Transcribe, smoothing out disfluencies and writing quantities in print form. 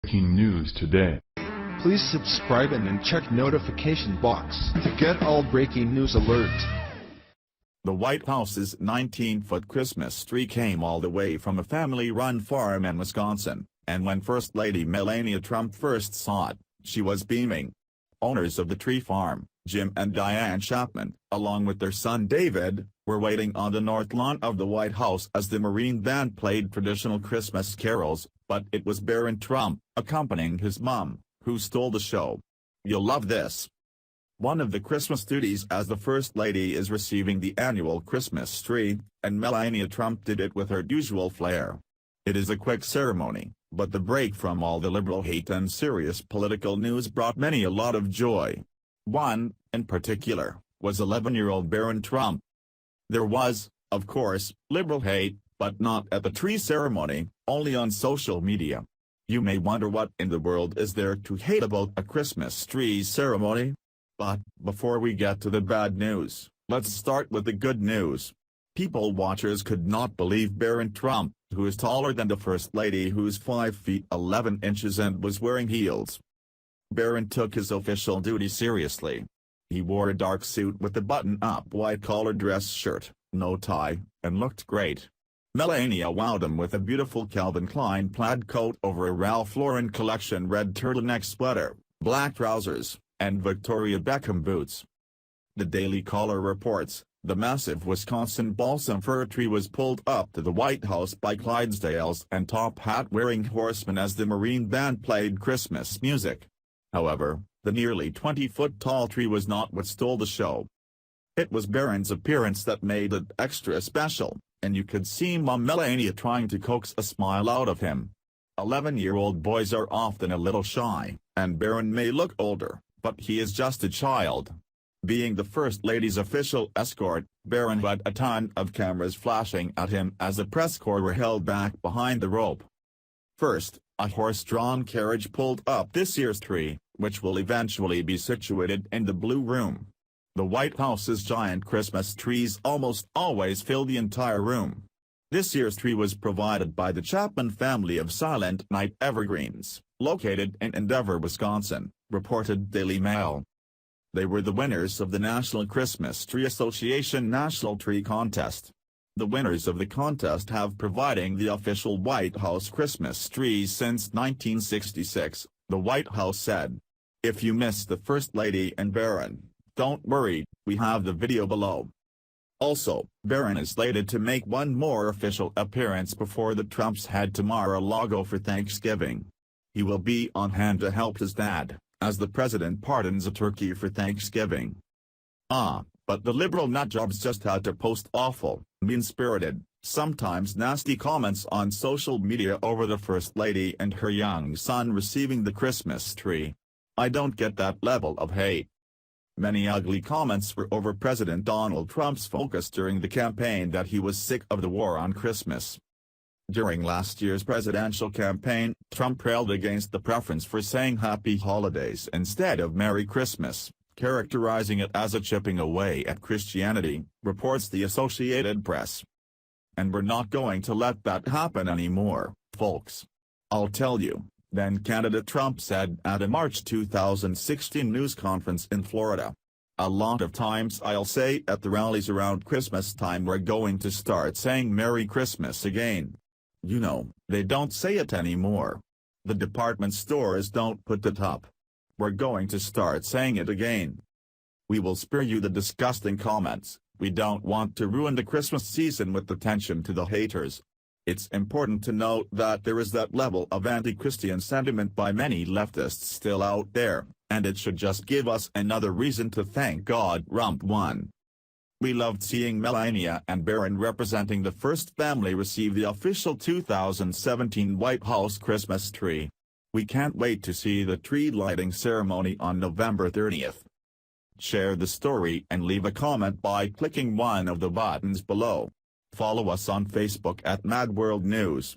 Breaking news today. Please subscribe and then check notification box to get all breaking news alerts. The White House's 19-foot Christmas tree came all the way from a family-run farm in Wisconsin, and when First Lady Melania Trump first saw it, she was beaming. Owners of the tree farm, Jim and Diane Chapman, along with their son David, were waiting on the north lawn of the White House as the Marine Band played traditional Christmas carols, but it was Barron Trump, accompanying his mom, who stole the show. You'll love this. One of the Christmas duties as the First Lady is receiving the annual Christmas tree, and Melania Trump did it with her usual flair. It is a quick ceremony, but the break from all the liberal hate and serious political news brought many a lot of joy. One, in particular, was 11-year-old Barron Trump. There was, of course, liberal hate, but not at the tree ceremony, only on social media. You may wonder what in the world is there to hate about a Christmas tree ceremony? But, before we get to the bad news, let's start with the good news. People watchers could not believe Barron Trump, who is taller than the First Lady, who's 5 feet 11 inches and was wearing heels. Barron took his official duty seriously. He wore a dark suit with a button-up white-collar dress shirt, no tie, and looked great. Melania wowed him with a beautiful Calvin Klein plaid coat over a Ralph Lauren collection red turtleneck sweater, black trousers, and Victoria Beckham boots. The Daily Caller reports, the massive Wisconsin balsam fir tree was pulled up to the White House by Clydesdales and top hat-wearing horsemen as the Marine Band played Christmas music. However, the nearly 20-foot tall tree was not what stole the show. It was Barron's appearance that made it extra special, and you could see Mom Melania trying to coax a smile out of him. 11-year-old boys are often a little shy, and Barron may look older, but he is just a child. Being the First Lady's official escort, Barron had a ton of cameras flashing at him as the press corps were held back behind the rope. First, a horse-drawn carriage pulled up this year's tree, which will eventually be situated in the Blue Room. The White House's giant Christmas trees almost always fill the entire room. This year's tree was provided by the Chapman family of Silent Night evergreens, located in Endeavor, Wisconsin, reported Daily Mail. They were the winners of the National Christmas Tree Association National Tree Contest. The winners of the contest have providing the official White House Christmas trees since 1966, the White House said. If you missed the First Lady and Barron, don't worry, we have the video below. Also, Barron is slated to make one more official appearance before the Trumps head to Mar-a-Lago for Thanksgiving. He will be on hand to help his dad, as the president pardons a turkey for Thanksgiving. But the liberal nutjobs just had to post awful, mean-spirited, sometimes nasty comments on social media over the First Lady and her young son receiving the Christmas tree. I don't get that level of hate. Many ugly comments were over President Donald Trump's focus during the campaign that he was sick of the war on Christmas. During last year's presidential campaign, Trump railed against the preference for saying Happy Holidays instead of Merry Christmas, characterizing it as a chipping away at Christianity, reports the Associated Press. And we're not going to let that happen anymore, folks. I'll tell you, then candidate Trump said at a March 2016 news conference in Florida. A lot of times I'll say at the rallies around Christmas time we're going to start saying Merry Christmas again. You know, they don't say it anymore. The department stores don't put it up. We're going to start saying it again. We will spare you the disgusting comments. We don't want to ruin the Christmas season with attention to the haters. It's important to note that there is that level of anti-Christian sentiment by many leftists still out there, and it should just give us another reason to thank God Trump won. We loved seeing Melania and Barron representing the First family receive the official 2017 White House Christmas tree. We can't wait to see the tree lighting ceremony on November 30th. Share the story and leave a comment by clicking one of the buttons below. Follow us on Facebook at Mad World News.